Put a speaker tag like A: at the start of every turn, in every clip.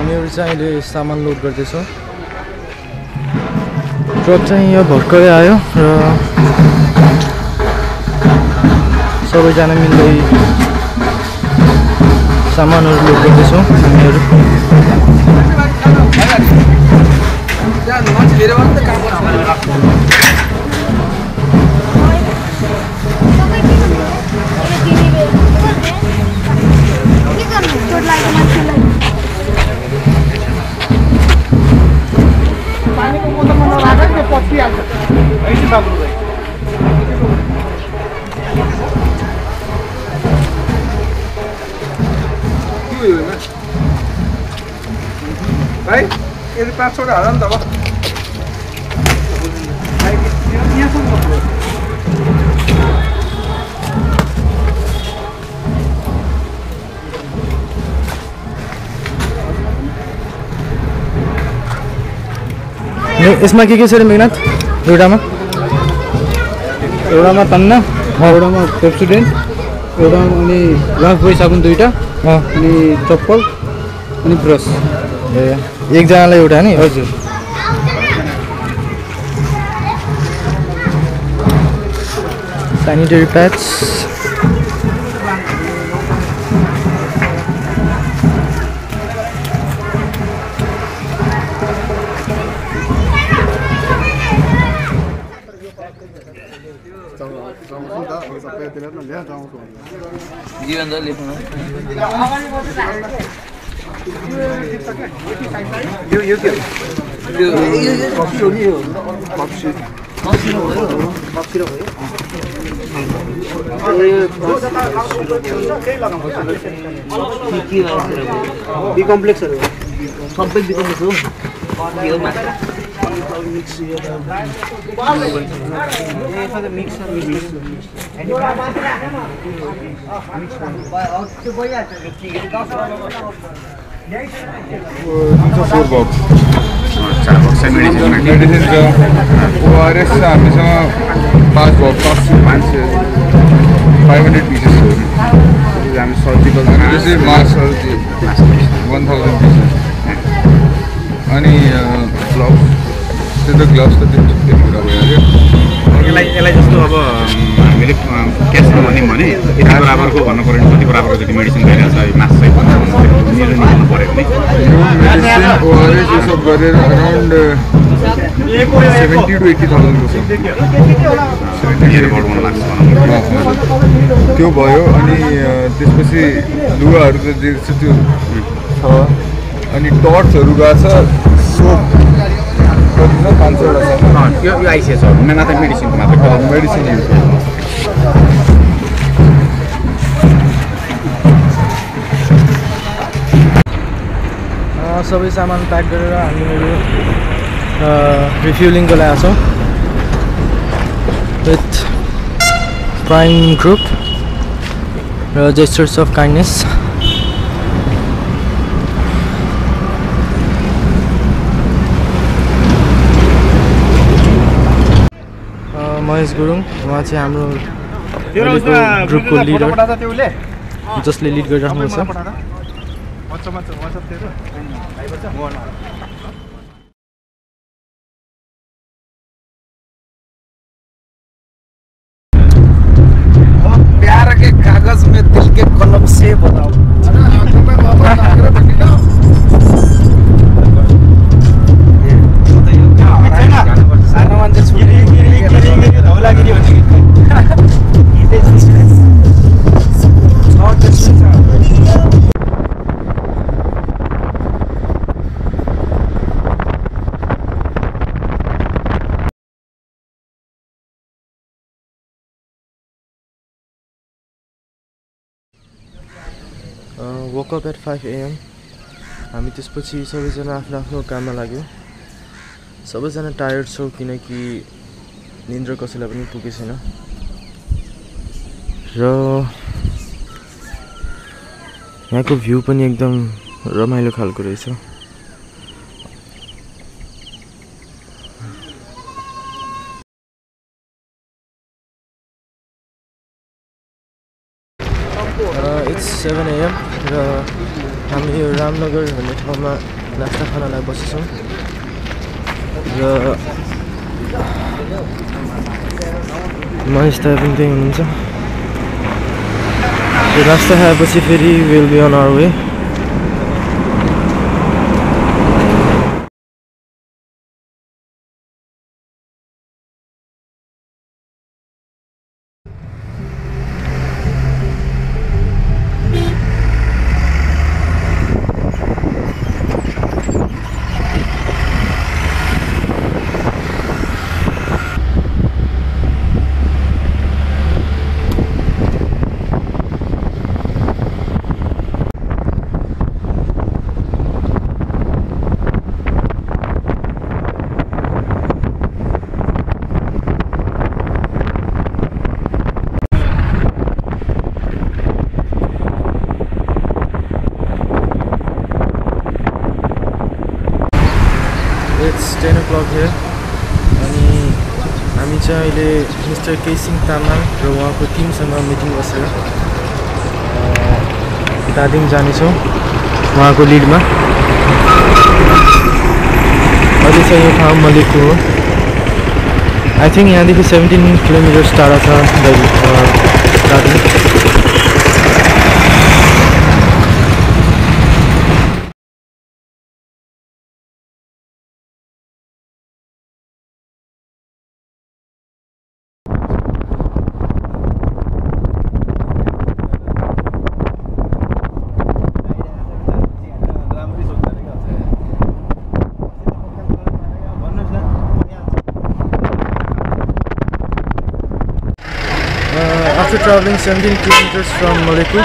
A: हामीहरु चाहिँ अहिले सामान लोड गर्दैछौं ट्रक चाहिँ यहाँ भर्खरै आयो र सबैजना मिल्दै सामानहरु लोड गर्दैछौं हामीहरु
B: भाइ यदि 5 वटा हाल नि त अब
A: यसमा के छ रे मेघनाथ एउटामा तन्ना एउटामा पेप्सोडेन्ट एउटामा अनि लाइफ बोय साबुन दुईटा अनि चप्पल अनि ब्रस एक जनालाई एउटा नि हजुर सैनिटरी प्याड्स
B: बी कम्प्लेक्सहरु सबै बी कम्प्लेक्स हो
C: फोर बक्स मेडिसिन छ ओआरएस छ हामीसँग 5 बक्स 500 pieces हो हामी सर्जिकल त्यसै मास्कहरु 1000 pieces अनि ग्लोभ्स त्यो ग्लोभ्स त त्यो कुरा भइहाल्यो
D: यसलाई जस्तो अब हामीले क्यासमा भन्यौँ भने यति बराबरको भन्नु पर्यो कति बराबरको जति मेडिसिन भइरहेछ मास चाहिँ मेरो निकाल्नु पर्यो भने
C: यो मेडिसिन ओआरएस यो सब गरेर अराउन्ड 70 to 80,000 को छ त्यो भयो अनि त्यसपछि लुगाहरु त त्यो छ अनि टर्चहरु गएको छ सोप कति छ 500 वटा छ
D: यो आइसिएस हो मात्र मेडिसिनको मात्र
C: मेडिसिन युज
A: सबै सामान प्याक गरेर हामीहरु रिफ्युलिङको लागि छौं विथ प्राइम ग्रुप र gestures of kindness Mahesh Gurung उहाँ चाहिँ हाम्रो ग्रुपको लिडर जसले लिड गरिराख्नु छ
B: प्यार के कागज में दिल के कलम से बताओ
A: woke up at 5 AM हामी त्यसपछि सबैजना आफ्नो काममा लाग्यो सबैजना टायर्ड छौ किनकि निन्द्रा कसैलाई पनि पुगेको छैन र यहाँको भ्यू पनि एकदम रमाइलो खालको रहेछ It's 7 AM र हामी यो रामनगर भन्ने ठाउँमा नास्ता खानलाई बसेछौँ र महेश दाइ पनि त्यही हुनुहुन्छ। यो नास्ता खाएपछि फेरि will be on our way. It's 10 o'clock here अनि हामी चाहिँ अहिले मिस्टर केसिङ तामाङ र उहाँको टिमसँग मिटिङ बसेर दादिङ जानेछौँ उहाँको लिडमा। अहिले चाहिँ यो ठाउँ मलेकु हो। आई थिङ्क यहाँदेखि 17 किलोमिटर्स टाढा छ दादिङ। After traveling 17 kilometers from Maleku, we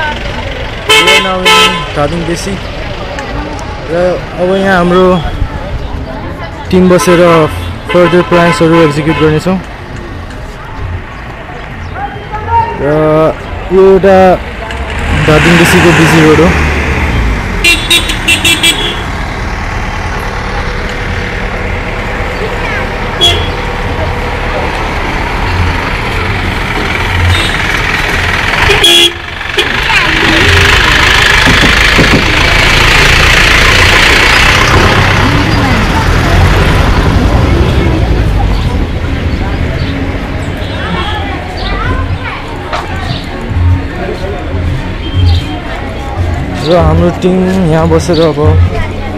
A: are now in Dhading Baisakh. र अब यहाँ हाम्रो टिम बसेर फर्दर प्लान्सहरू एक्जिक्युट गर्नेछौँ। र यो एउटा धादिङ बेसीको बिजी रोड हो। र हाम्रो टिम यहाँ बसेर अब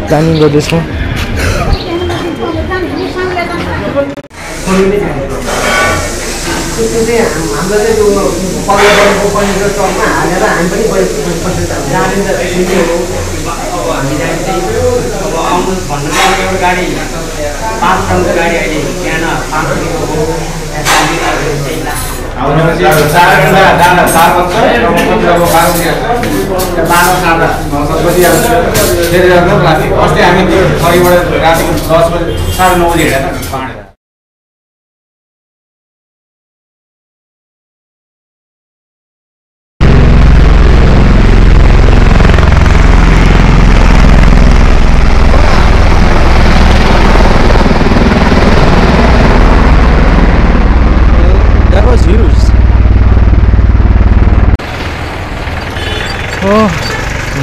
A: प्लानिङ गर्दैछौँ।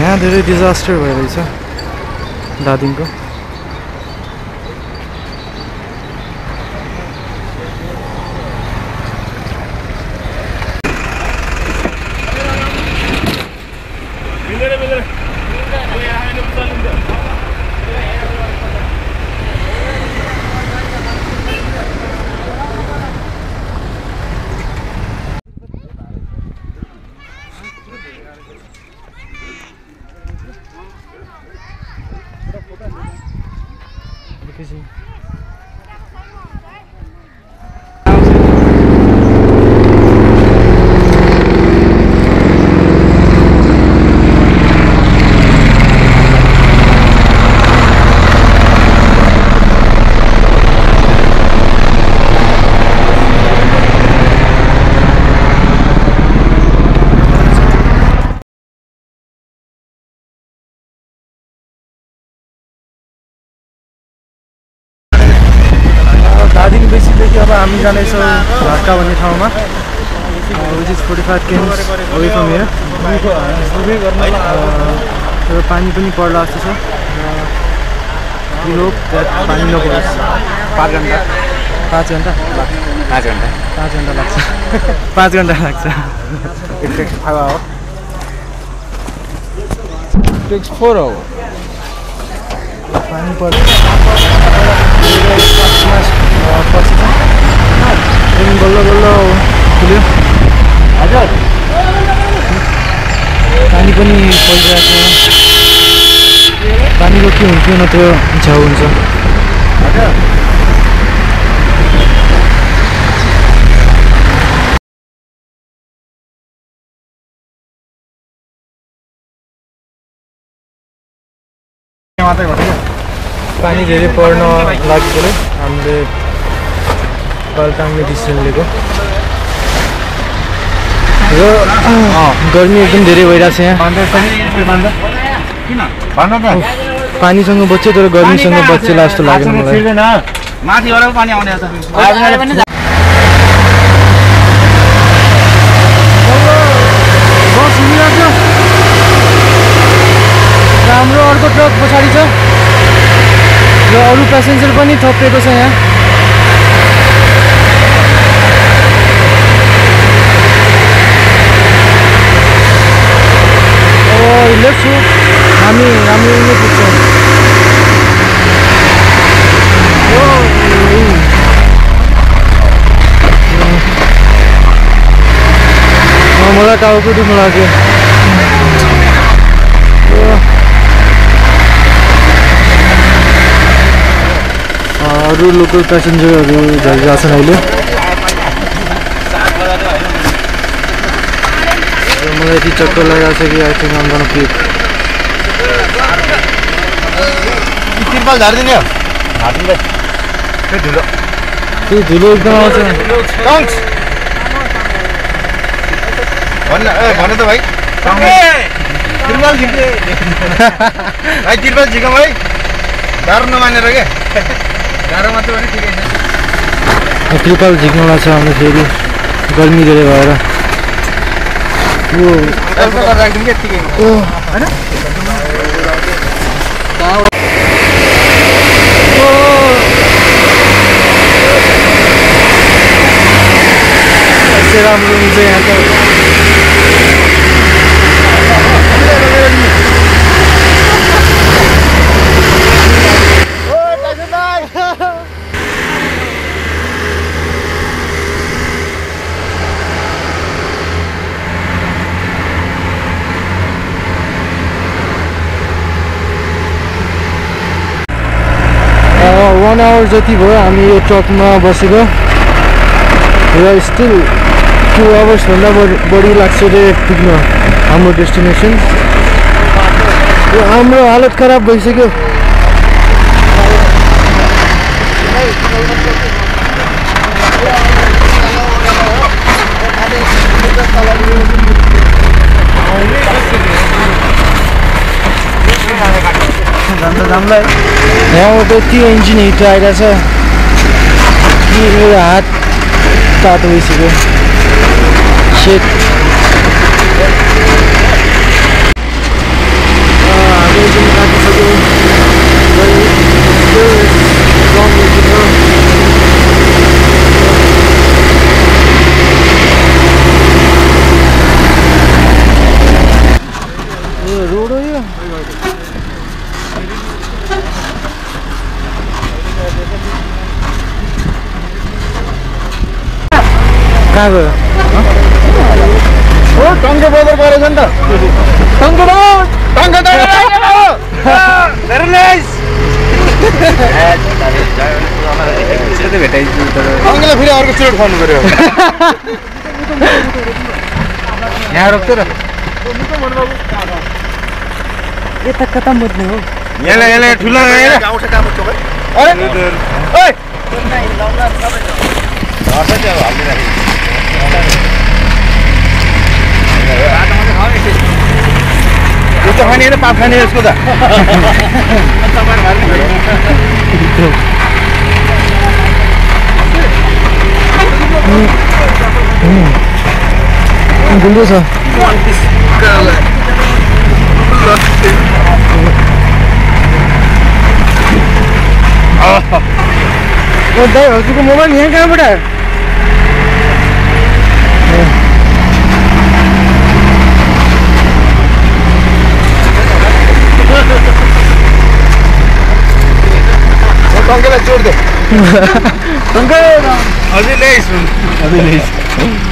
A: यहाँ धेरै डिजास्टर भइरहेछ दादिङको। बेसीदेखि अब हामी जानेछौँ भाटका भन्ने ठाउँमा, which is 45 km away from here. तर पानी पनि पर्ला जस्तो छ। We hope that पानी नपरोस्
B: 5 घण्टा
A: 5 घण्टा
B: 5 घण्टा
A: 5 घण्टा लाग्छ 5 घण्टा लाग्छ
B: It takes 5 hours.
C: It takes 4 hours.
A: पानी पर्छ पछि चाहिँ बल्ल बल्ल खुल्यो
B: हजुर
A: पानी पनि परिरहेको छ पानीको के हुन्थ्यो नत्र छाउ हुन्छ
B: हजुर मात्रै गर्छ
A: पानी धेरै पर्न लागेकोले हामीले बालटाङले डिसिसन लिएको र गर्मी एकदम धेरै भइरहेको छ यहाँ पानीसँग बच्यो तर गर्मीसँग बच्चेला जस्तो लाग्यो मलाई
B: माथिबाट पानी आउने
A: हाम्रो अर्को ट्रक पछाडि छ र अरू प्यासेन्जर पनि थपिएको छ यहाँ लेफ्ट छु हामी राम्रो नै पुग्छौँ मलाई टाउको दुख्न लाग्यो अरू लोकल प्यासेन्जरहरू झरिरहेको छन् अहिले मलाई यति चक्कर लगाएको छ कि आई थिङ्क आम गर्न पिक
B: तिरपाल झारिदिने हो
A: त्यो धुलो एकदम आउँछ
B: भन त भाइ तिरपाल झिक्ने भाइ तिरपाल झिकौँ है गाह्रो नमानेर क्या गाह्रो मात्रै भने ठिकै छ
A: त्रिपाल झिक्नुलाई छ हाम्रो फेरि गर्मी धेरै भएर
B: राखिदिउँ क्या ठिकै होइन
A: राम्रो हुन्छ यहाँ त one hour जति भयो हामी यो ट्रकमा बसेको र स्टिल 2 hours भन्दा बढी लाग्छ रे पुग्न हाम्रो डेस्टिनेसन र हाम्रो हालत खराब भइसक्यो यहाँबाट त्यो इन्जिन हिट आइरहेछ कि मेरो हात तातो भइसक्यो सेट हामी जुन काटिसक्यो रोड हो यो कहाँ गयो
B: टङ्के बदर गरेछ नि त टङ्केलाई फेरि अर्को चुरोट खानु पर्यो यहाँ रोक्थ्यो र
A: यता कता मुद्ने हो
B: यहाँ ठुलो त्यो खाने होइन पाप खाने यसको त
A: गुल्लो छ दाइ हजुरको मोबाइल यहाँ कहाँबाट आयो?
B: टङ्केलाई जोड दे
A: टङ्के
B: अझै ल्याइस्
A: अझै ल्याइस्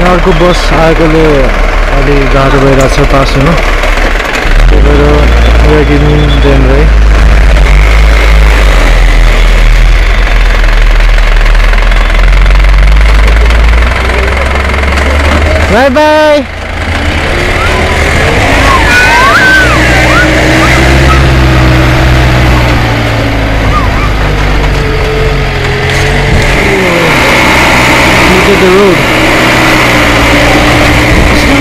A: अर्को बस आएकोले अलि गाह्रो भइरहेको छ पास हुनु त्यही भएर गिभिङ देम है by by Look at the road.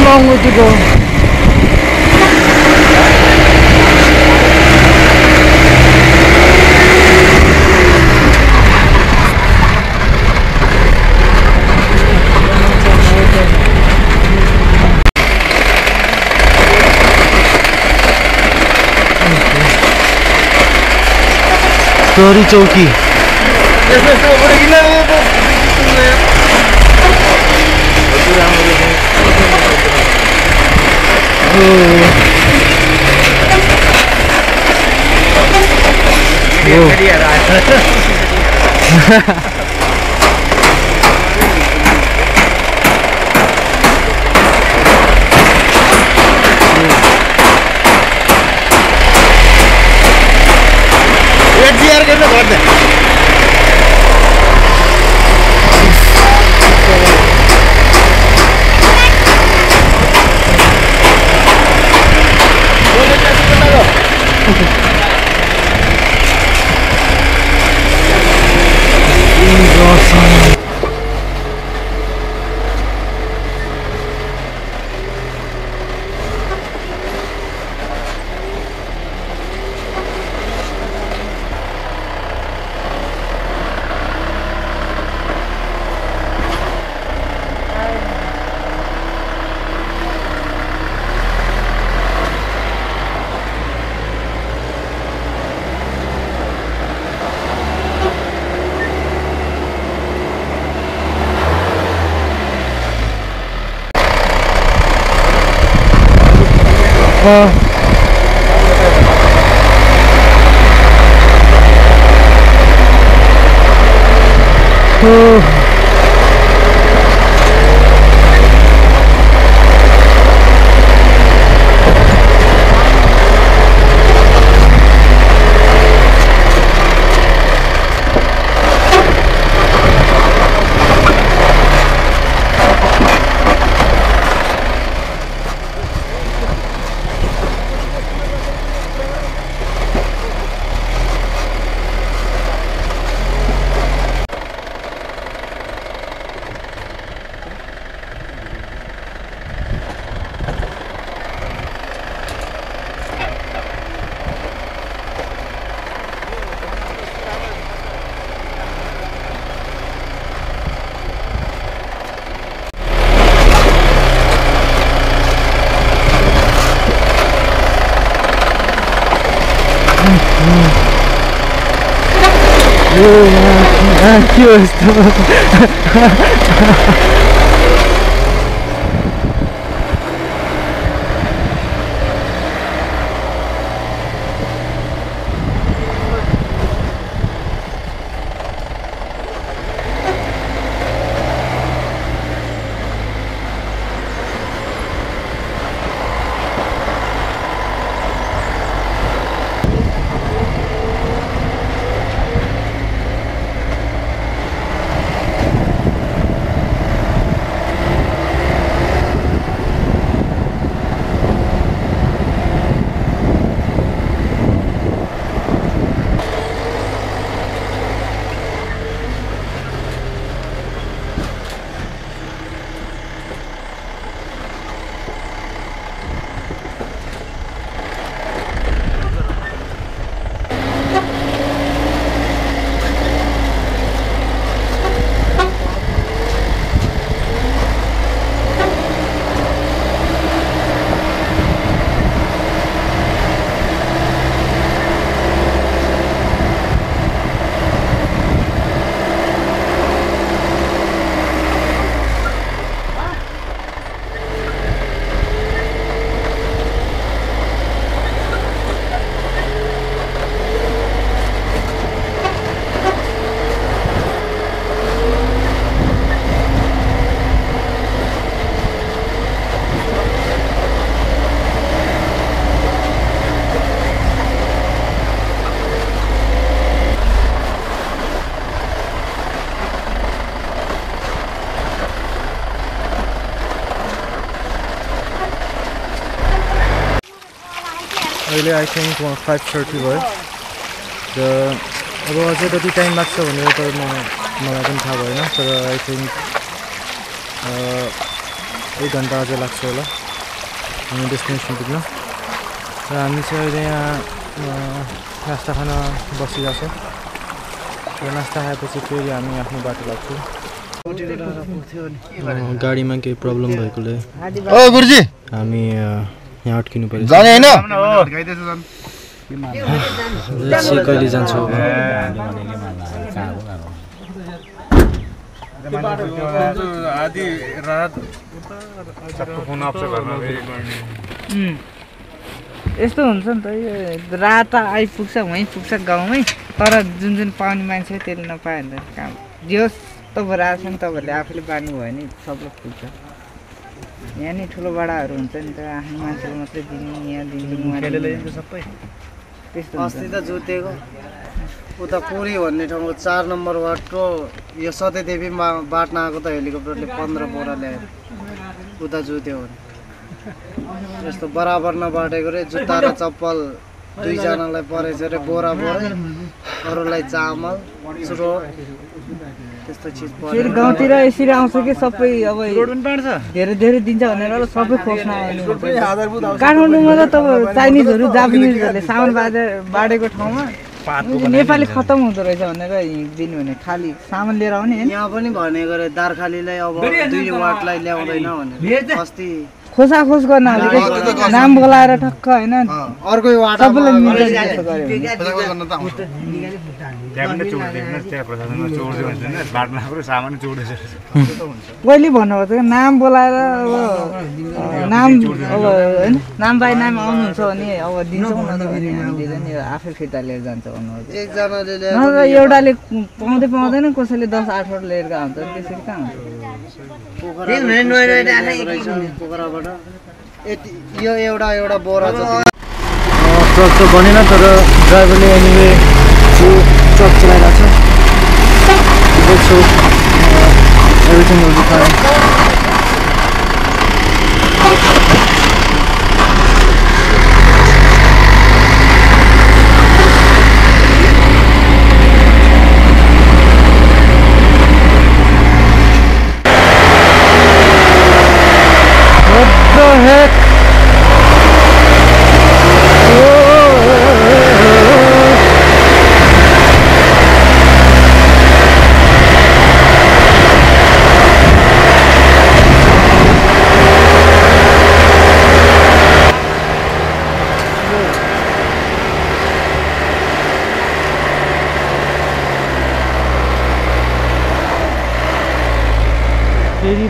A: Long way to go. Story Chowki. के हो यस्तो अहिले आई थिङ्क 5:30 भयो र अब अझै कति टाइम लाग्छ भनेर त मलाई पनि थाहा भएन तर आई थिङ्क 1 घन्टा अझै लाग्छ होला हामी डेस्टिनेसन पुग्न र हामी चाहिँ अहिले यहाँ नास्ता खान बसिरहेको छौँ र नास्ता खाएपछि फेरि हामी आफ्नो बाटो लाग्छौँ गाडीमा केही प्रब्लम भएकोले
B: गुरुजी
A: हामी यहाँ अड्किनु पर्यो
B: जाने हैन
A: कहिले जान्छौँ
C: आधी रात फोन आउँछ घरमा
E: यस्तो हुन्छ नि त यो रात आइपुग्छ वहीँ पुग्छ गाउँमै तर जुन पाउने मान्छे त्यसले नपायो भने त काम जे होस् तपाईँ आएको छ नि तपाईँहरूले आफूले बाँड्नु भयो भने सबले पुग्छ यहाँ नि ठुलो बडाहरू हुन्छ नि त आफ्नो मान्छेले मात्रै दिने यहाँ दिनु सबै त्यस्तो
F: अस्ति त जुतेको उता पुरी भन्ने ठाउँको 4 नम्बर वार्डको यो सत्यदेवी बाट्न आएको त हेलिकप्टरले 15 बोरा ल्यायो उता जुत्यो भने यस्तो बराबर नबाटेको रे जुत्ता र चप्पल 2 जनालाई परेछ रे बोरा अरूलाई चामल चुरो त्यस्तो चिज पर्यो
E: फेरि गाउँतिर यसरी आउँछ कि सबै अब धेरै धेरै दिन्छ भनेर सबै खोज्न आउने काठमाडौँमा त तपाईँ चाइनिजहरू जापानिजहरूले सामान बाडेको ठाउँमा नेपाली खतम हुँदो रहेछ भनेर हिँड्दिनु भने खाली सामान लिएर आउने
F: यहाँ पनि भनेको रे दार्खालीलाई अब 2 वाटलाई ल्याउँदैन भनेर अस्ति
E: खोसाखोस गर्न नाम बोलाएर ठक्क होइन
F: अर्कै वाट
E: सबैलाई मिलेर त्यस्तो गर्यो पहिले भन्नुभएको थियो नाम बोलाएर अब नाम अब होइन नाम बाई नाम आउनुहुन्छ भने अब दिन्छौँ न त भने हामीले नि आफै फिर्ता लिएर जान्छ भन्नुभएको
F: एकजनाले
E: नत्र एउटाले पाउँदैन कसैले 10-8 वटा लिएर गएको हुन्छ त्यसरी कहाँ हुन्छ
F: पोखराबाट यो एउटा बोरा
A: ट्रक त बनेन तर ड्राइभरले एनिवे ट्रक चलाइरहेको छ everything will be fine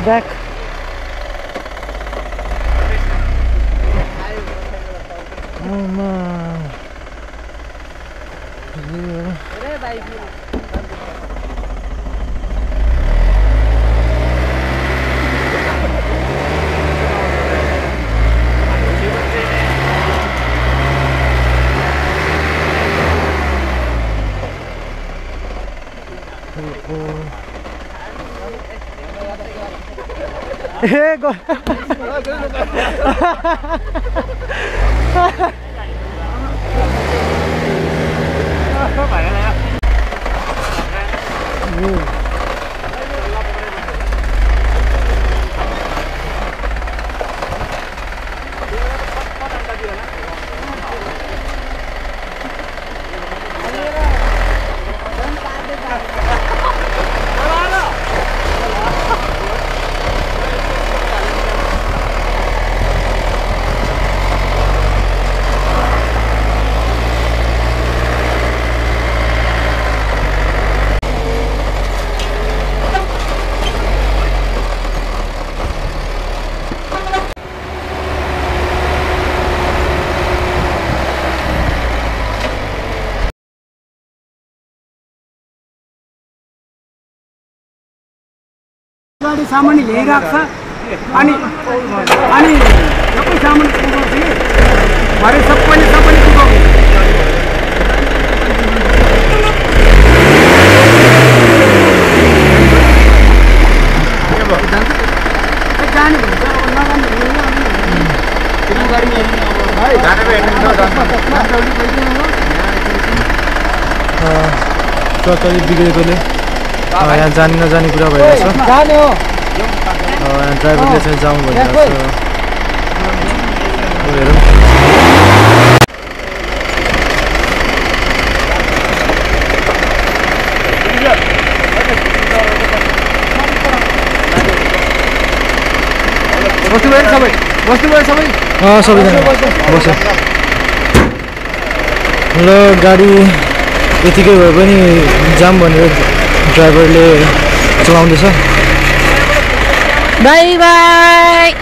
A: back. Oh man. Hey, go.
G: गाडी सामान ल्याइरहेको छ अनि सबै सामान पुगाउँछ कि भरे सबैले पुगाउँछ जाने भन्छ अब नगाने
A: ट्रक अलिक बिग्रेकोले यहाँ जाने नजाने कुरा भइरहेछ यहाँ ड्राइभरले चाहिँ जाउँ भनिरहेको छ हेरौँ सबैजना बस्यो ल गाडी यतिकै भए पनि जाम भनेर ड्राइभरले चलाउँदैछ
E: बाई बाई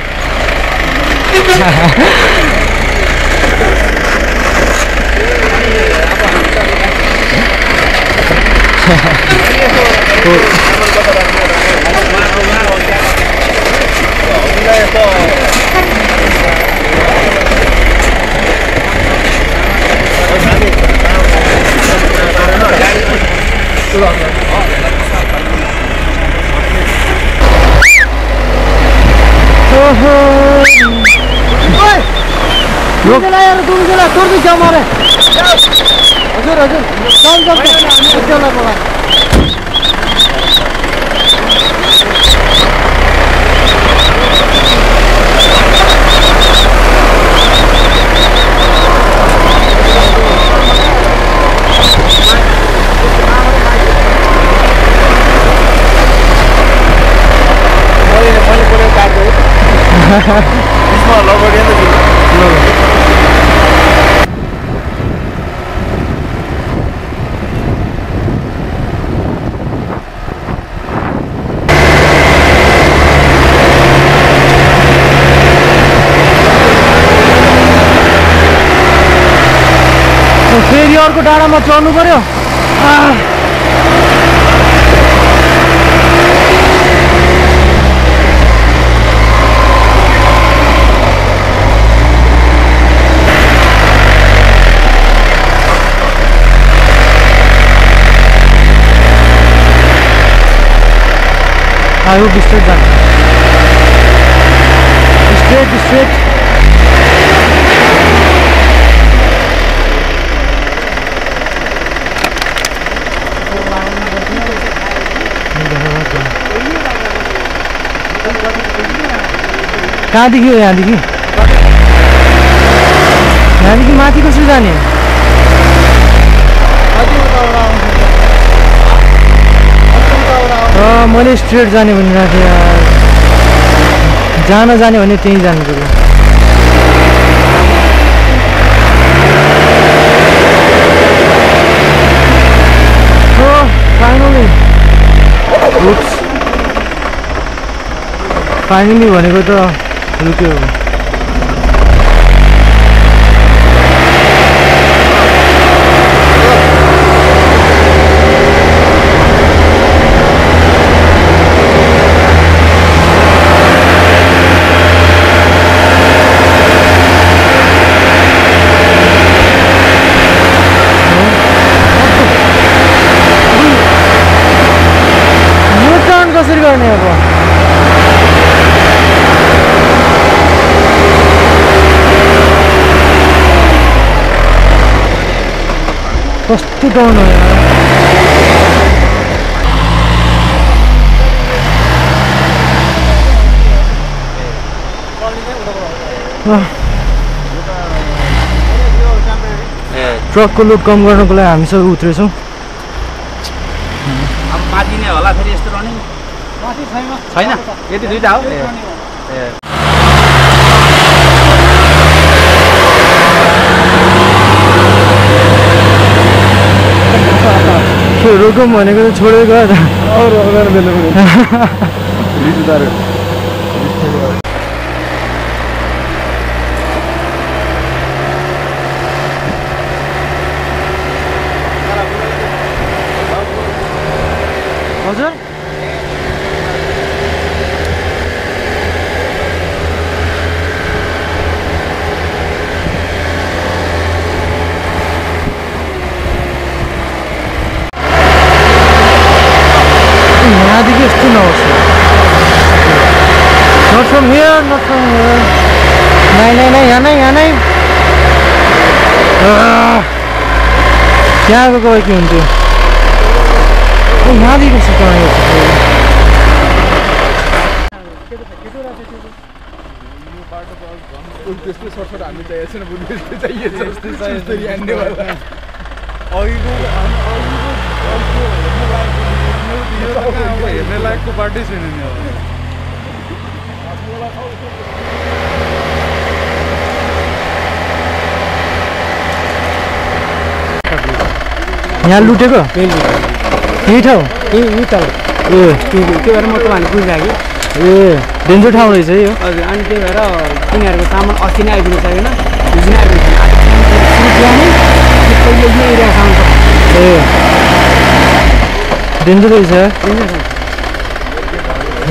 A: फेरि अर्को डाँडामा चढ्नु पर्यो I hope straight down. Straight. कहाँदेखि हो यहाँदेखि माथि कसरी जाने मैले स्ट्रेट जाने भनिरहेको थिएँ यार जहाँ नजाने भने त्यहीँ जानु पर्यो फाइनली भनेको त रुक्यो कसरी गर्ने अब कस्तो डाउन हो ट्रकको लोड कम गर्नको लागि हामी सबै उत्रेछौँ
D: माथि नै होला फेरि यस्तो रनिङ छैन यति दुईटा हो
A: रोकौँ भनेको त छोडेको हजुर यहाँदेखि यस्तो नहोस् नट फ्रम हियर त्यहाँ गएको भए के हुन्थ्यो यहाँदेखि सिकाउने
C: त्यस्तो सर्टकट हामी चाहिएको छैन बुझ्नु त्यस्तै चाहिएको छ हेर्नेवाला
B: हेर्ने लायकको बाटै छैन नि
A: यहाँ लुटेको यही ठाउँ
G: यही तल
A: ए
G: त्यो भएर म तपाईँहरूले बुझिरहेको
A: ए डेन्जर ठाउँ रहेछ है यो
G: हजुर अनि त्यही भएर तिनीहरूको सामान अस्ति नै आइपुग्नु सकेन हिजो नै आइपुग्छ एरियासम्म
A: ए डेन्जर रहेछ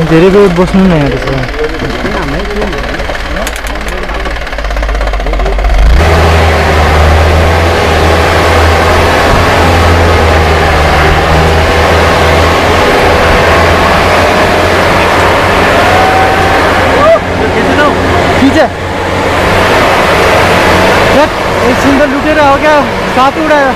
A: धेरै बेर बस्नु न यहाँ त्यसो एकछिन त लुटेर हो क्या सात उडायो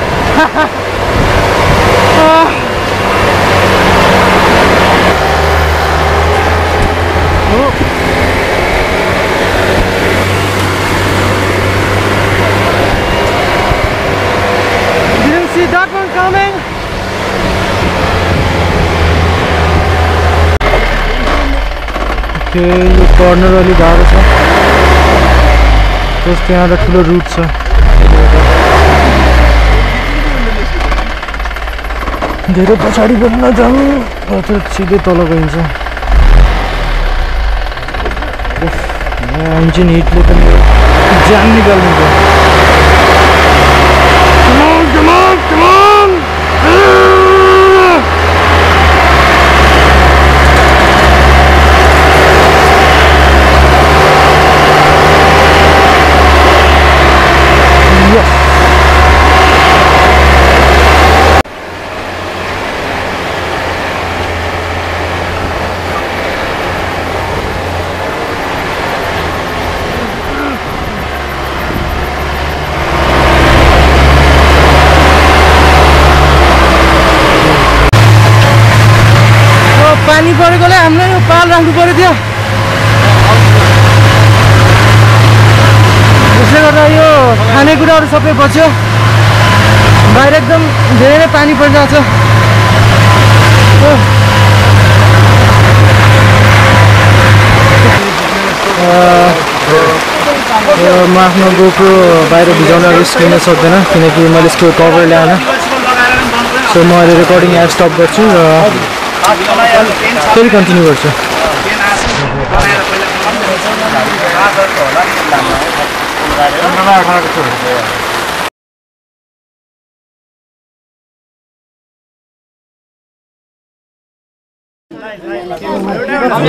A: Didn't see that one coming. Okay, यो कर्नर अलि गाह्रो छ जस्तो यहाँ एउटा ठुलो रुट छ धेरै पछाडि पनि नजानु सिधै तल गइन्छ इन्जिन हिटले पनि ज्यान निकाल्नु पानी परेकोले हामीले यो पाल राख्नु पर्यो थियो त्यसले गर्दा यो खानेकुराहरू सबै बच्यो बाहिर एकदम धेरै पानी परिरहेको छ म आफ्नो गोप्रो बाहिर भिजाउन रिस्क लिन सक्दैन किनकि मैले यसको कभर ल्याएन सो म अहिले रेकर्डिङ यहाँ स्टप गर्छु र फेरि कन्टिन्यू गर्छु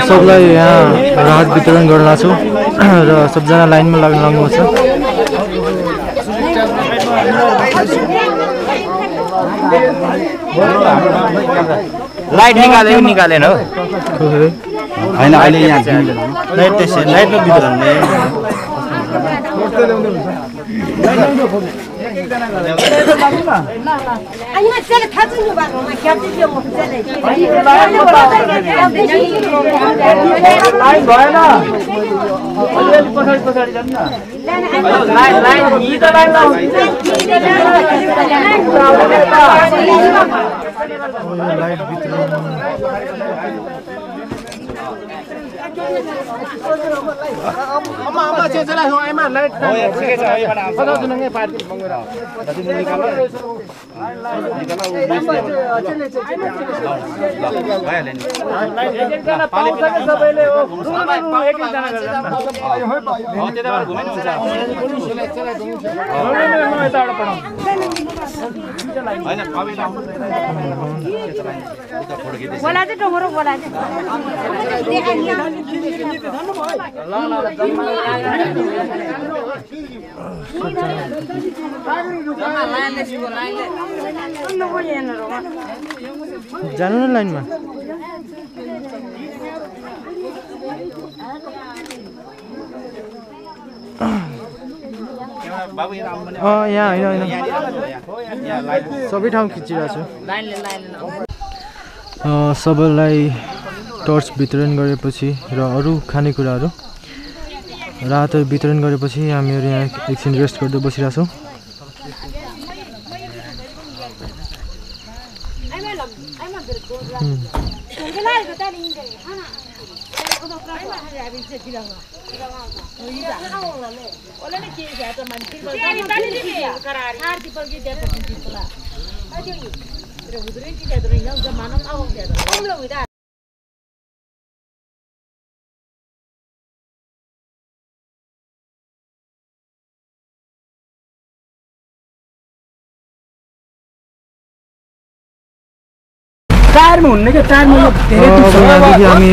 A: सबलाई यहाँ राहत वितरण गर्न छु र सबजना लाइनमा लाग्नु छ
D: लाइट निकालेन हो होइन अहिले यहाँ लाइट लाइटमा वितरण
A: लाइट
H: बोला चाहिँ टोमरो बोला चाहिँ
A: जानु न लाइनमा यहाँ होइन सबै ठाउँ खिचिरहेको छु सबैलाई टर्च वितरण गरेपछि र अरू खानेकुराहरू रातो वितरण गरेपछि हामीहरू यहाँ एकछिन रेस्ट गर्दै बसिरहेको छौँ
G: टायरमा हुन्ने के टायरमा धेरै
A: यहाँदेखि हामी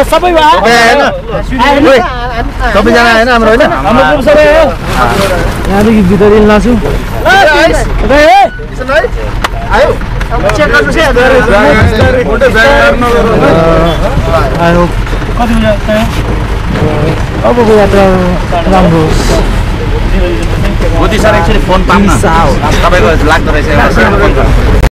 G: सबै भयो
B: सबैजना आएन हाम्रो होइन
G: हाम्रो सबै हो
A: यहाँदेखि भित्र लाग्छु
B: आयो चेक गर्नुहोस्
A: आई होप
G: कति बजे
A: अबको यात्रा राम्रो होस्
D: मोदी सर एकचोटि फोन पाउन तपाईँको लाग्दो रहेछ